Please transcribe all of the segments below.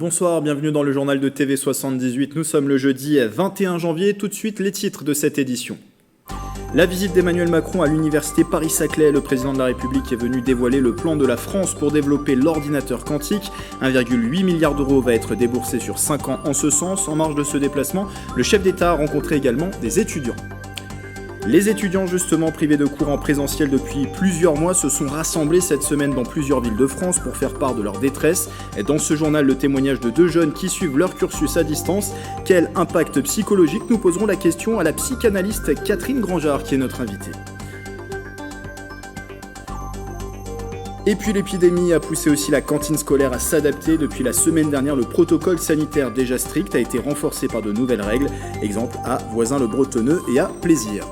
Bonsoir, bienvenue dans le journal de TV78. Nous sommes le jeudi 21 janvier. Tout de suite, les titres de cette édition. La visite d'Emmanuel Macron à l'université Paris-Saclay. Le président de la République est venu dévoiler le plan de la France pour développer l'ordinateur quantique. 1,8 milliard d'euros va être déboursé sur 5 ans en ce sens. En marge de ce déplacement, le chef d'État a rencontré également des étudiants. Les étudiants justement privés de cours en présentiel depuis plusieurs mois se sont rassemblés cette semaine dans plusieurs villes de France pour faire part de leur détresse. Et dans ce journal, le témoignage de deux jeunes qui suivent leur cursus à distance. Quel impact psychologique? Nous poserons la question à la psychanalyste Catherine Grangeard qui est notre invitée. Et puis l'épidémie a poussé aussi la cantine scolaire à s'adapter. Depuis la semaine dernière, le protocole sanitaire déjà strict a été renforcé par de nouvelles règles. Exemple à Voisin-le-Bretonneux et à Plaisir.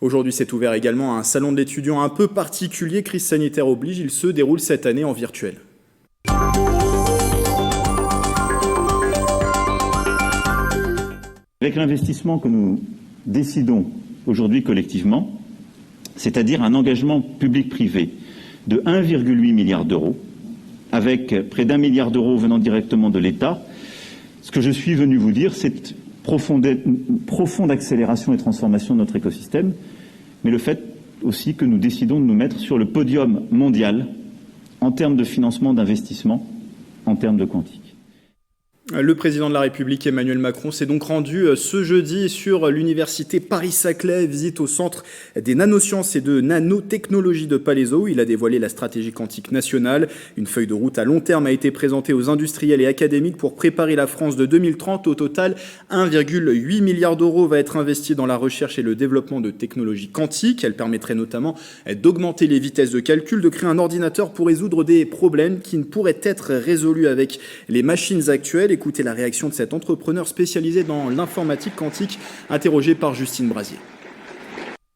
Aujourd'hui, c'est ouvert également un salon de l'étudiant un peu particulier. Crise sanitaire oblige, il se déroule cette année en virtuel. Avec l'investissement que nous décidons aujourd'hui collectivement, c'est-à-dire un engagement public-privé de 1,8 milliard d'euros, avec près d'1 milliard d'euros venant directement de l'État, ce que je suis venu vous dire, c'est profonde accélération et transformation de notre écosystème, mais le fait aussi que nous décidons de nous mettre sur le podium mondial en termes de financement d'investissement, en termes de quantique. Le président de la République, Emmanuel Macron, s'est donc rendu ce jeudi sur l'université Paris-Saclay, visite au centre des nanosciences et de nanotechnologie de Palaiseau. Il a dévoilé la stratégie quantique nationale. Une feuille de route à long terme a été présentée aux industriels et académiques pour préparer la France de 2030. Au total, 1,8 milliard d'euros va être investi dans la recherche et le développement de technologies quantiques. Elle permettrait notamment d'augmenter les vitesses de calcul, de créer un ordinateur pour résoudre des problèmes qui ne pourraient être résolus avec les machines actuelles. Écoutez la réaction de cet entrepreneur spécialisé dans l'informatique quantique, interrogé par Justine Brasier.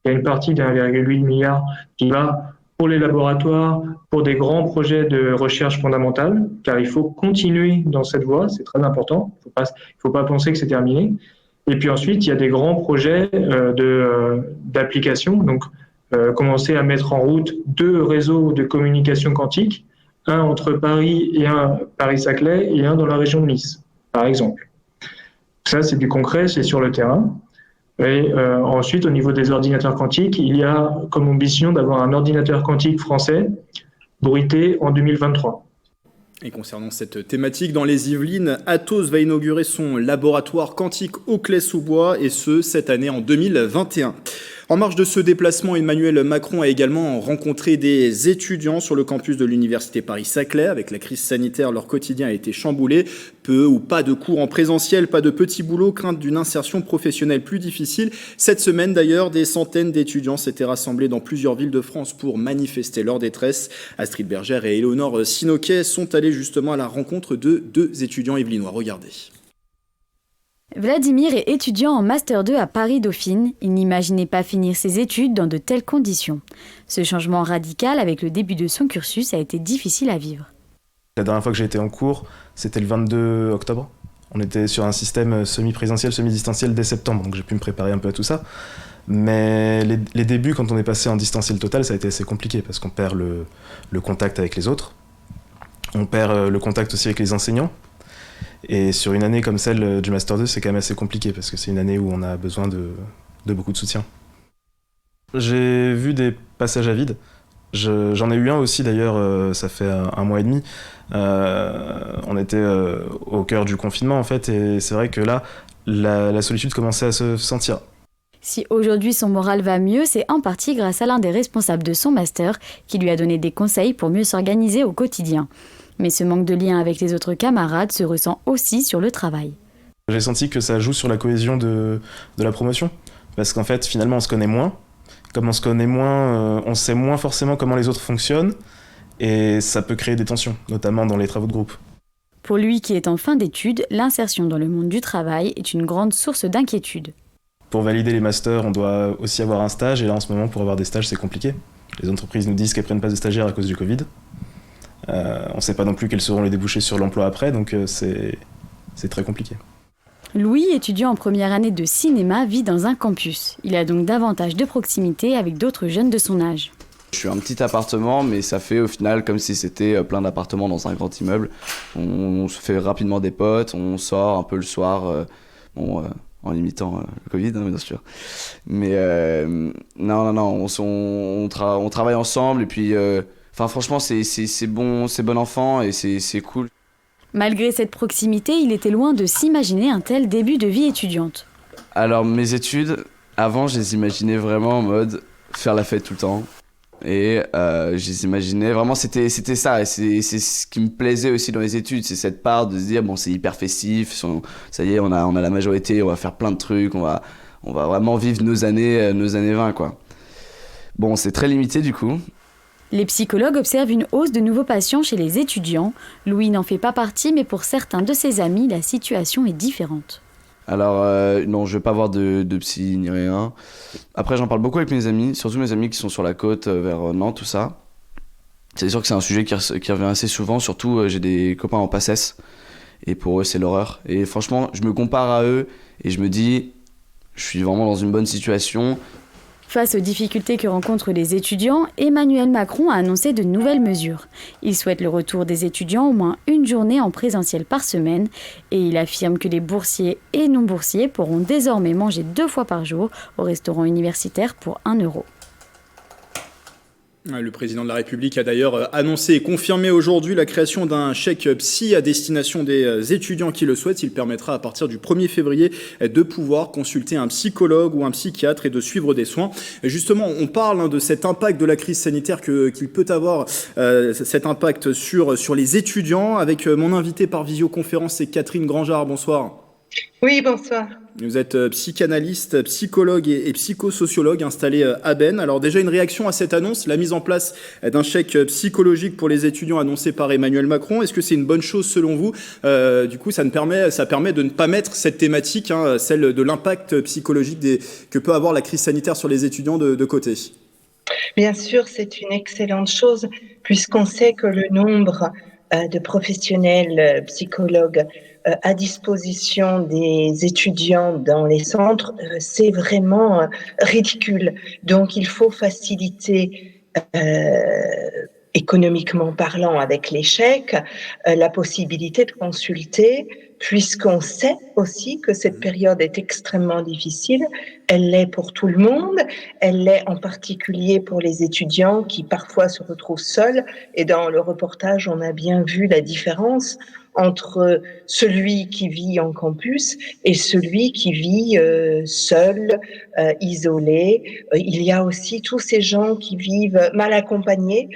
Il y a une partie d'1,8 milliard qui va pour les laboratoires, pour des grands projets de recherche fondamentale, car il faut continuer dans cette voie, c'est très important. Il ne faut pas penser que c'est terminé. Et puis ensuite, il y a des grands projets d'application, donc commencer à mettre en route 2 réseaux de communication quantique, un entre Paris et un Paris-Saclay et un dans la région de Nice, par exemple. Ça, c'est du concret, c'est sur le terrain. Et ensuite, au niveau des ordinateurs quantiques, il y a comme ambition d'avoir un ordinateur quantique français bruité en 2023. Et concernant cette thématique, dans les Yvelines, Atos va inaugurer son laboratoire quantique au Claye-sous-Bois, et ce, cette année en 2021. En marge de ce déplacement, Emmanuel Macron a également rencontré des étudiants sur le campus de l'université Paris-Saclay. Avec la crise sanitaire, leur quotidien a été chamboulé. Peu ou pas de cours en présentiel, pas de petits boulots, crainte d'une insertion professionnelle plus difficile. Cette semaine d'ailleurs, des centaines d'étudiants s'étaient rassemblés dans plusieurs villes de France pour manifester leur détresse. Astrid Bergère et Éléonore Sinoquet sont allés justement à la rencontre de 2 étudiants yvelinois. Regardez. Vladimir est étudiant en Master 2 à Paris-Dauphine. Il n'imaginait pas finir ses études dans de telles conditions. Ce changement radical avec le début de son cursus a été difficile à vivre. La dernière fois que j'ai été en cours, c'était le 22 octobre. On était sur un système semi-présentiel, semi-distanciel dès septembre, donc j'ai pu me préparer un peu à tout ça. Mais les débuts, quand on est passé en distanciel total, ça a été assez compliqué parce qu'on perd le contact avec les autres. On perd le contact aussi avec les enseignants. Et sur une année comme celle du Master 2, c'est quand même assez compliqué parce que c'est une année où on a besoin de beaucoup de soutien. J'ai vu des passages à vide. J'en ai eu un aussi d'ailleurs, ça fait un mois et demi. On était au cœur du confinement en fait, et c'est vrai que là, la solitude commençait à se sentir. Si aujourd'hui son moral va mieux, c'est en partie grâce à l'un des responsables de son master qui lui a donné des conseils pour mieux s'organiser au quotidien. Mais ce manque de lien avec les autres camarades se ressent aussi sur le travail. J'ai senti que ça joue sur la cohésion de la promotion. Parce qu'en fait, finalement, on se connaît moins. Comme on se connaît moins, on sait moins forcément comment les autres fonctionnent. Et ça peut créer des tensions, notamment dans les travaux de groupe. Pour lui qui est en fin d'études, l'insertion dans le monde du travail est une grande source d'inquiétude. Pour valider les masters, on doit aussi avoir un stage. Et là, en ce moment, pour avoir des stages, c'est compliqué. Les entreprises nous disent qu'elles prennent pas de stagiaires à cause du Covid. On ne sait pas non plus quels seront les débouchés sur l'emploi après, donc c'est très compliqué. Louis, étudiant en première année de cinéma, vit dans un campus. Il a donc davantage de proximité avec d'autres jeunes de son âge. Je suis un petit appartement, mais ça fait au final comme si c'était plein d'appartements dans un grand immeuble. On se fait rapidement des potes, on sort un peu le soir, en limitant le Covid, hein, bien sûr. Mais non, on travaille ensemble et puis, franchement, c'est bon enfant et c'est cool. Malgré cette proximité, il était loin de s'imaginer un tel début de vie étudiante. Alors mes études, avant je les imaginais vraiment en mode faire la fête tout le temps. Et je les imaginais, vraiment c'était ça, et c'est ce qui me plaisait aussi dans les études, c'est cette part de se dire bon c'est hyper festif, ça y est on a la majorité, on va faire plein de trucs, on va vraiment vivre nos années 20 quoi. Bon c'est très limité du coup. Les psychologues observent une hausse de nouveaux patients chez les étudiants. Louis n'en fait pas partie, mais pour certains de ses amis, la situation est différente. Alors non, je vais pas voir de psy ni rien. Après j'en parle beaucoup avec mes amis, surtout mes amis qui sont sur la côte vers Nantes, tout ça. C'est sûr que c'est un sujet qui revient assez souvent, surtout j'ai des copains en PACES, et pour eux c'est l'horreur. Et franchement, je me compare à eux, et je me dis, je suis vraiment dans une bonne situation. Face aux difficultés que rencontrent les étudiants, Emmanuel Macron a annoncé de nouvelles mesures. Il souhaite le retour des étudiants au moins une journée en présentiel par semaine et il affirme que les boursiers et non-boursiers pourront désormais manger 2 fois par jour au restaurant universitaire pour 1 euro. Le président de la République a d'ailleurs annoncé et confirmé aujourd'hui la création d'un chèque psy à destination des étudiants qui le souhaitent. Il permettra à partir du 1er février de pouvoir consulter un psychologue ou un psychiatre et de suivre des soins. Justement, on parle de cet impact de la crise sanitaire qu'il peut avoir, cet impact sur les étudiants. Avec mon invité par visioconférence, c'est Catherine Grangeard. Bonsoir. Oui, bonsoir. Vous êtes psychanalyste, psychologue et psychosociologue installé à Bennes. Alors déjà une réaction à cette annonce, la mise en place d'un chèque psychologique pour les étudiants annoncé par Emmanuel Macron. Est-ce que c'est une bonne chose selon vous ? Du coup, ça permet de ne pas mettre cette thématique, celle de l'impact psychologique que peut avoir la crise sanitaire sur les étudiants de côté. Bien sûr, c'est une excellente chose puisqu'on sait que le nombre de professionnels psychologues à disposition des étudiants dans les centres, c'est vraiment ridicule. Donc, il faut faciliter, économiquement parlant, avec les chèques, la possibilité de consulter, puisqu'on sait aussi que cette période est extrêmement difficile. Elle l'est pour tout le monde, elle l'est en particulier pour les étudiants qui parfois se retrouvent seuls. Et dans le reportage, on a bien vu la différence entre celui qui vit en campus et celui qui vit seul, isolé. Il y a aussi tous ces gens qui vivent mal accompagnés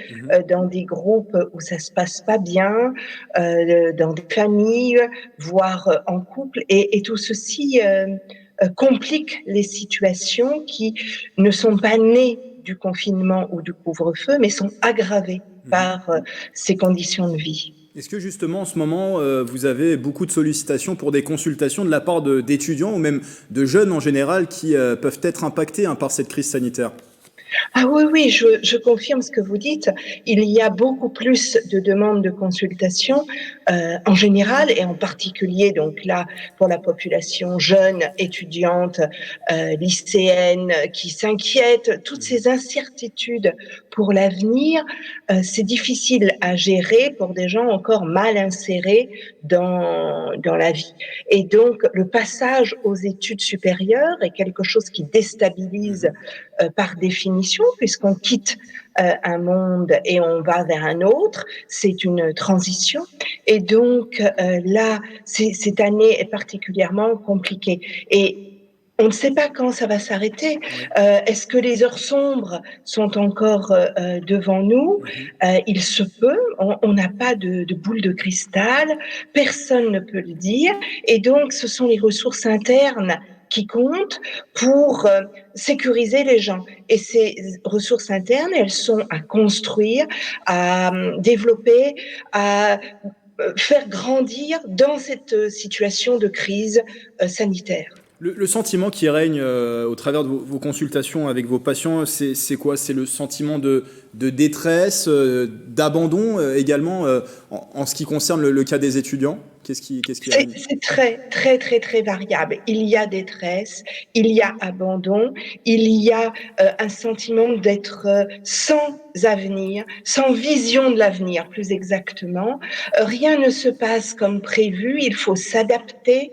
dans des groupes où ça se passe pas bien, dans des familles, voire en couple. Et tout ceci complique les situations qui ne sont pas nées du confinement ou du couvre-feu, mais sont aggravées par ces conditions de vie. Est-ce que justement en ce moment, vous avez beaucoup de sollicitations pour des consultations de la part d'étudiants ou même de jeunes en général qui peuvent être impactés par cette crise sanitaire ? Ah oui, je confirme ce que vous dites. Il y a beaucoup plus de demandes de consultation en général et en particulier donc là pour la population jeune, étudiante, lycéenne qui s'inquiète. Toutes ces incertitudes pour l'avenir, c'est difficile à gérer pour des gens encore mal insérés dans la vie. Et donc le passage aux études supérieures est quelque chose qui déstabilise par définition, puisqu'on quitte un monde et on va vers un autre, c'est une transition. Et donc là, cette année est particulièrement compliquée. Et on ne sait pas quand ça va s'arrêter. Est-ce que les heures sombres sont encore devant nous ? Il se peut. On n'a pas de boule de cristal. Personne ne peut le dire. Et donc, ce sont les ressources internes qui comptent pour sécuriser les gens. Et ces ressources internes, elles sont à construire, à développer, à faire grandir dans cette situation de crise sanitaire. Le sentiment qui règne au travers de vos consultations avec vos patients, c'est quoi ? C'est le sentiment de détresse, d'abandon également en ce qui concerne le cas des étudiants Qu'est-ce qui C'est très, très, très, très variable. Il y a détresse, il y a abandon, il y a un sentiment d'être sans avenir, sans vision de l'avenir, plus exactement. Rien ne se passe comme prévu, il faut s'adapter.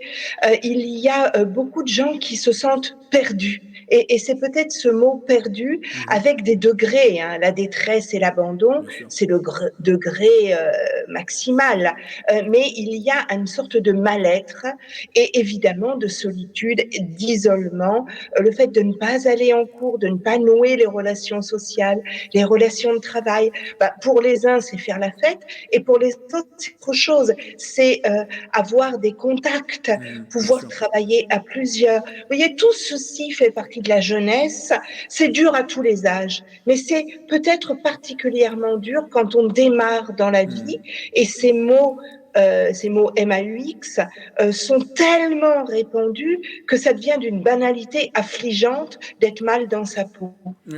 Il y a beaucoup de gens qui se sentent perdus. Et c'est peut-être ce mot perdu avec des degrés. Hein. La détresse et l'abandon, c'est le degré maximal. Mais il y a une sorte de mal-être et évidemment de solitude, d'isolement, le fait de ne pas aller en cours, de ne pas nouer les relations sociales, les relations de travail. Pour les uns, c'est faire la fête et pour les autres, c'est autre chose. C'est avoir des contacts, pouvoir travailler à plusieurs. Vous voyez, tout ceci fait partie de la jeunesse. C'est dur à tous les âges, mais c'est peut-être particulièrement dur quand on démarre dans la vie et ces mots MAUX sont tellement répandus que ça devient d'une banalité affligeante d'être mal dans sa peau.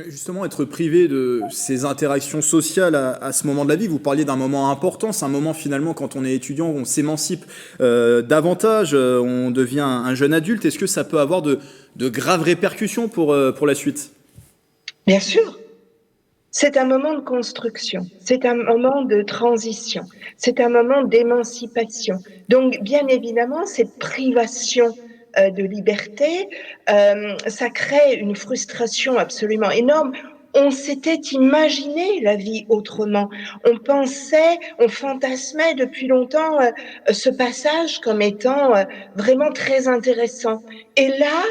Justement, être privé de ces interactions sociales à ce moment de la vie, vous parliez d'un moment important, c'est un moment finalement quand on est étudiant, on s'émancipe davantage, on devient un jeune adulte. Est-ce que ça peut avoir de graves répercussions pour la suite ? Bien sûr. C'est un moment de construction, c'est un moment de transition, c'est un moment d'émancipation. Donc, bien évidemment, cette privation de liberté, ça crée une frustration absolument énorme. On s'était imaginé la vie autrement. On pensait, on fantasmait depuis longtemps ce passage comme étant vraiment très intéressant. Et là,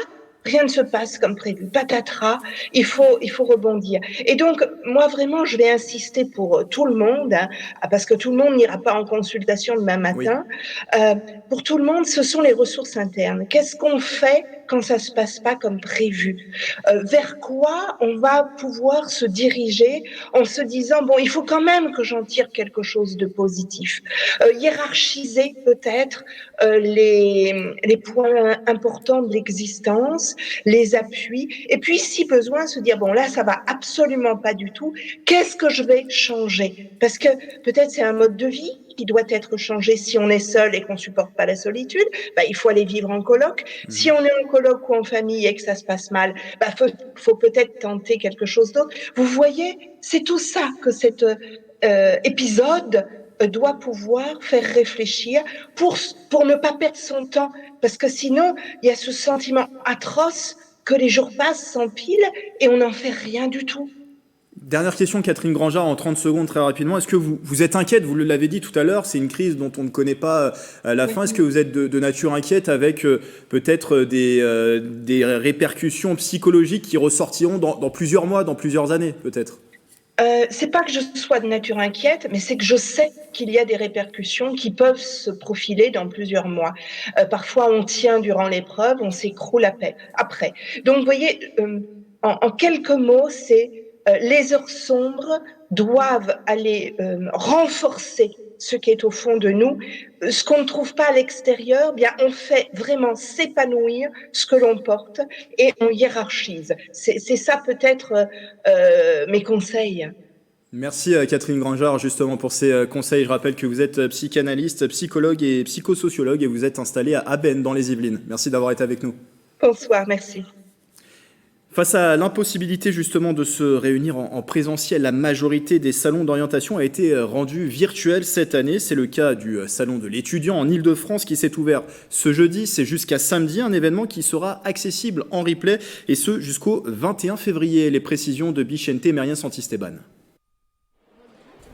rien ne se passe comme prévu. Patatras, il faut rebondir. Et donc, moi, vraiment, je vais insister pour tout le monde, hein, parce que tout le monde n'ira pas en consultation demain matin. Oui. Pour tout le monde, ce sont les ressources internes. Qu'est-ce qu'on fait quand ça se passe pas comme prévu? Vers quoi on va pouvoir se diriger en se disant, bon, il faut quand même que j'en tire quelque chose de positif. Hiérarchiser peut-être les points importants de l'existence, les appuis, et puis si besoin se dire bon là ça va absolument pas du tout, qu'est-ce que je vais changer? Parce que peut-être c'est un mode de vie qui doit être changé. Si on est seul et qu'on supporte pas la solitude, il faut aller vivre en coloc. Si on est en coloc ou en famille et que ça se passe mal, faut peut-être tenter quelque chose d'autre. Vous voyez, c'est tout ça que cet épisode doit pouvoir faire réfléchir pour ne pas perdre son temps, parce que sinon il y a ce sentiment atroce que les jours passent, s'empilent et on n'en fait rien du tout. Dernière question, Catherine Grangeard, en 30 secondes, très rapidement. Est-ce que vous êtes inquiète? Vous l'avez dit tout à l'heure, c'est une crise dont on ne connaît pas la fin. Est-ce que vous êtes de nature inquiète avec peut-être des répercussions psychologiques qui ressortiront dans plusieurs mois, dans plusieurs années, peut-être? C'est pas que je sois de nature inquiète, mais c'est que je sais qu'il y a des répercussions qui peuvent se profiler dans plusieurs mois. Parfois, on tient durant l'épreuve, on s'écroule après. Donc, vous voyez, en quelques mots, c'est les heures sombres doivent aller renforcer ce qui est au fond de nous. Ce qu'on ne trouve pas à l'extérieur, bien, on fait vraiment s'épanouir ce que l'on porte et on hiérarchise. C'est ça peut-être mes conseils. Merci Catherine Grangeard justement pour ces conseils. Je rappelle que vous êtes psychanalyste, psychologue et psychosociologue et vous êtes installée à Abennes dans les Yvelines. Merci d'avoir été avec nous. Bonsoir, merci. Face à l'impossibilité justement de se réunir en présentiel, la majorité des salons d'orientation a été rendue virtuelle cette année. C'est le cas du salon de l'étudiant en Ile-de-France qui s'est ouvert ce jeudi. C'est jusqu'à samedi, un événement qui sera accessible en replay et ce jusqu'au 21 février. Les précisions de Bichente Merien Santisteban.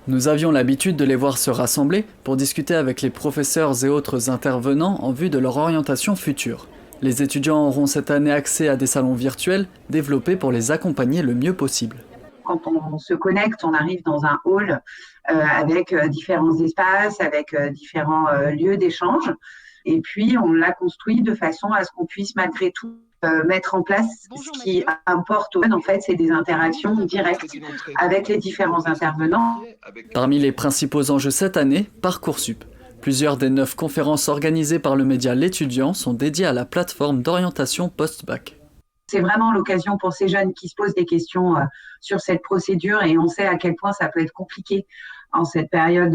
Nous avions l'habitude de les voir se rassembler pour discuter avec les professeurs et autres intervenants en vue de leur orientation future. Les étudiants auront cette année accès à des salons virtuels développés pour les accompagner le mieux possible. Quand on se connecte, on arrive dans un hall avec différents espaces, avec différents lieux d'échange. Et puis, on l'a construit de façon à ce qu'on puisse malgré tout mettre en place ce qui importe aux jeunes. En fait, c'est des interactions directes avec les différents intervenants. Parmi les principaux enjeux cette année, Parcoursup. Plusieurs des 9 conférences organisées par le média L'Étudiant sont dédiées à la plateforme d'orientation post-bac. C'est vraiment l'occasion pour ces jeunes qui se posent des questions sur cette procédure et on sait à quel point ça peut être compliqué en cette période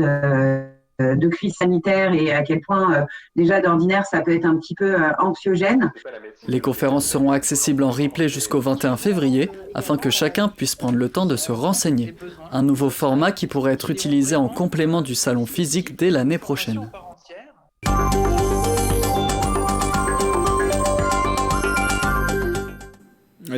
de crise sanitaire et à quel point déjà d'ordinaire ça peut être un petit peu anxiogène. Les conférences seront accessibles en replay jusqu'au 21 février afin que chacun puisse prendre le temps de se renseigner. Un nouveau format qui pourrait être utilisé en complément du salon physique dès l'année prochaine.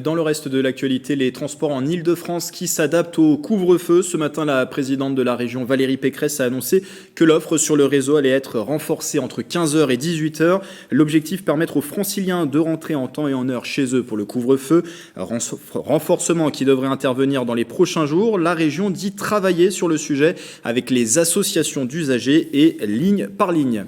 Dans le reste de l'actualité, les transports en Île-de-France qui s'adaptent au couvre-feu. Ce matin, la présidente de la région, Valérie Pécresse, a annoncé que l'offre sur le réseau allait être renforcée entre 15h et 18h. L'objectif, permettre aux franciliens de rentrer en temps et en heure chez eux pour le couvre-feu. Renforcement qui devrait intervenir dans les prochains jours. La région dit travailler sur le sujet avec les associations d'usagers et ligne par ligne.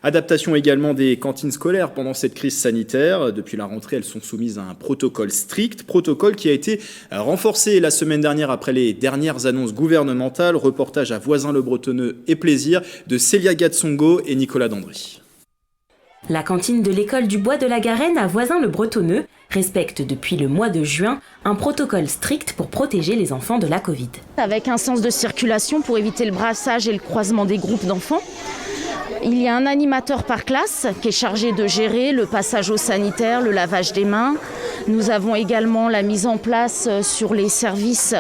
Adaptation également des cantines scolaires pendant cette crise sanitaire. Depuis la rentrée, elles sont soumises à un protocole strict, protocole qui a été renforcé la semaine dernière après les dernières annonces gouvernementales. Reportage à Voisins-le-Bretonneux et Plaisir de Célia Gatsongo et Nicolas Dandry. La cantine de l'école du Bois de la Garenne à Voisins-le-Bretonneux respecte depuis le mois de juin un protocole strict pour protéger les enfants de la Covid. Avec un sens de circulation pour éviter le brassage et le croisement des groupes d'enfants. Il y a un animateur par classe qui est chargé de gérer le passage au sanitaire, le lavage des mains. Nous avons également la mise en place sur les services.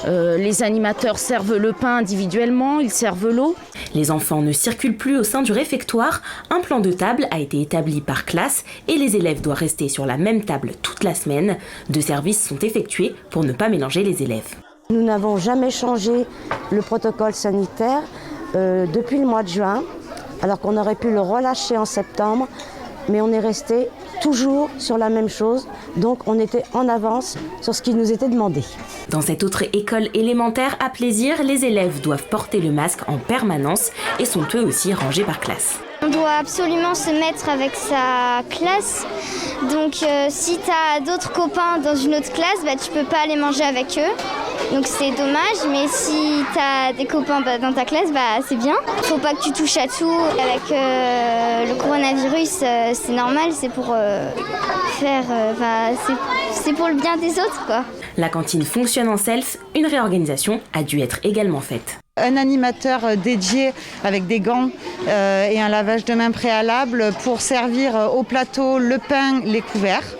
Les animateurs servent le pain individuellement, ils servent l'eau. Les enfants ne circulent plus au sein du réfectoire. Un plan de table a été établi par classe et les élèves doivent rester sur la même table toute la semaine. 2 services sont effectués pour ne pas mélanger les élèves. Nous n'avons jamais changé le protocole sanitaire depuis le mois de juin. Alors qu'on aurait pu le relâcher en septembre, mais on est resté toujours sur la même chose, donc on était en avance sur ce qui nous était demandé. Dans cette autre école élémentaire à Plaisir, les élèves doivent porter le masque en permanence et sont eux aussi rangés par classe. On doit absolument se mettre avec sa classe, donc si tu as d'autres copains dans une autre classe, tu peux pas aller manger avec eux. Donc c'est dommage, mais si tu as des copains dans ta classe, c'est bien. Faut pas que tu touches à tout. Avec le coronavirus, c'est normal, c'est pour c'est pour le bien des autres, quoi. La cantine fonctionne en self, une réorganisation a dû être également faite. Un animateur dédié avec des gants et un lavage de mains préalable pour servir au plateau le pain, les couverts.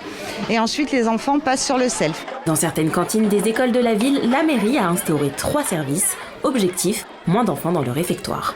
Et ensuite, les enfants passent sur le self. Dans certaines cantines des écoles de la ville, la mairie a instauré 3 services. Objectif, moins d'enfants dans le réfectoire.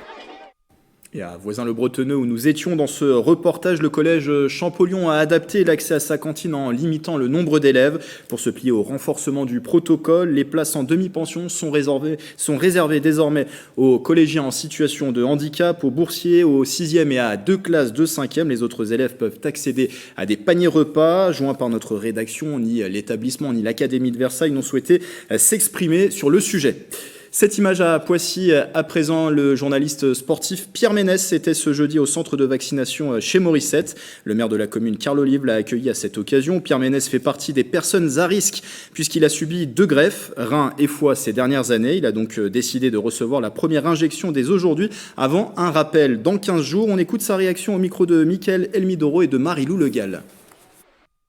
Et à Voisins-le-Bretonneux, où nous étions dans ce reportage, le collège Champollion a adapté l'accès à sa cantine en limitant le nombre d'élèves. Pour se plier au renforcement du protocole, les places en demi-pension sont réservées désormais aux collégiens en situation de handicap, aux boursiers, aux 6e et à 2 classes de 5e. Les autres élèves peuvent accéder à des paniers repas. Joints par notre rédaction, ni l'établissement ni l'Académie de Versailles n'ont souhaité s'exprimer sur le sujet. Cette image à Poissy, à présent, le journaliste sportif Pierre Ménès était ce jeudi au centre de vaccination chez Morissette. Le maire de la commune, Carl Olive, l'a accueilli à cette occasion. Pierre Ménès fait partie des personnes à risque puisqu'il a subi 2 greffes, reins et foie, ces dernières années. Il a donc décidé de recevoir la première injection dès aujourd'hui avant un rappel dans 15 jours. On écoute sa réaction au micro de Mickaël Elmidoro et de Marie-Lou Legal.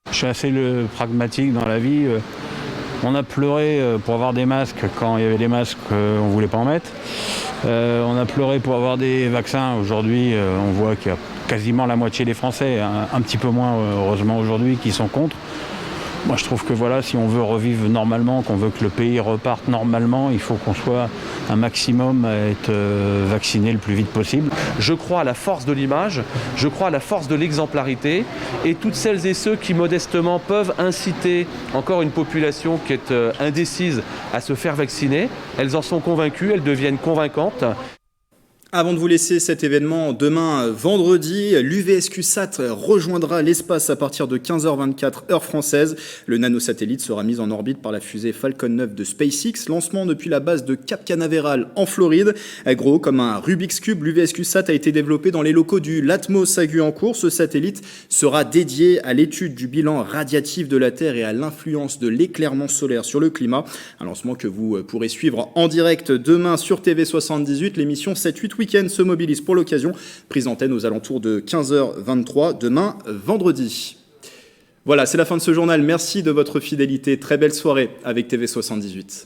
Je suis assez pragmatique dans la vie. On a pleuré pour avoir des masques quand il y avait des masques, on ne voulait pas en mettre. On a pleuré pour avoir des vaccins. Aujourd'hui, on voit qu'il y a quasiment la moitié des Français, un petit peu moins heureusement aujourd'hui, qui sont contre. Moi, je trouve que voilà, si on veut revivre normalement, qu'on veut que le pays reparte normalement, il faut qu'on soit un maximum à être vacciné le plus vite possible. Je crois à la force de l'image, je crois à la force de l'exemplarité, et toutes celles et ceux qui modestement peuvent inciter encore une population qui est indécise à se faire vacciner, elles en sont convaincues, elles deviennent convaincantes. Avant de vous laisser cet événement, demain vendredi, l'UVSQ-SAT rejoindra l'espace à partir de 15h24 heure française. Le nanosatellite sera mis en orbite par la fusée Falcon 9 de SpaceX, lancement depuis la base de Cap Canaveral en Floride. Gros comme un Rubik's Cube, l'UVSQ-SAT a été développé dans les locaux du Latmos à Guyancourt. Ce satellite sera dédié à l'étude du bilan radiatif de la Terre et à l'influence de l'éclairement solaire sur le climat. Un lancement que vous pourrez suivre en direct demain sur TV78. L'émission 7-8 Week-end se mobilise pour l'occasion. Prise d'antenne aux alentours de 15h23 demain vendredi. Voilà, c'est la fin de ce journal. Merci de votre fidélité. Très belle soirée avec TV78.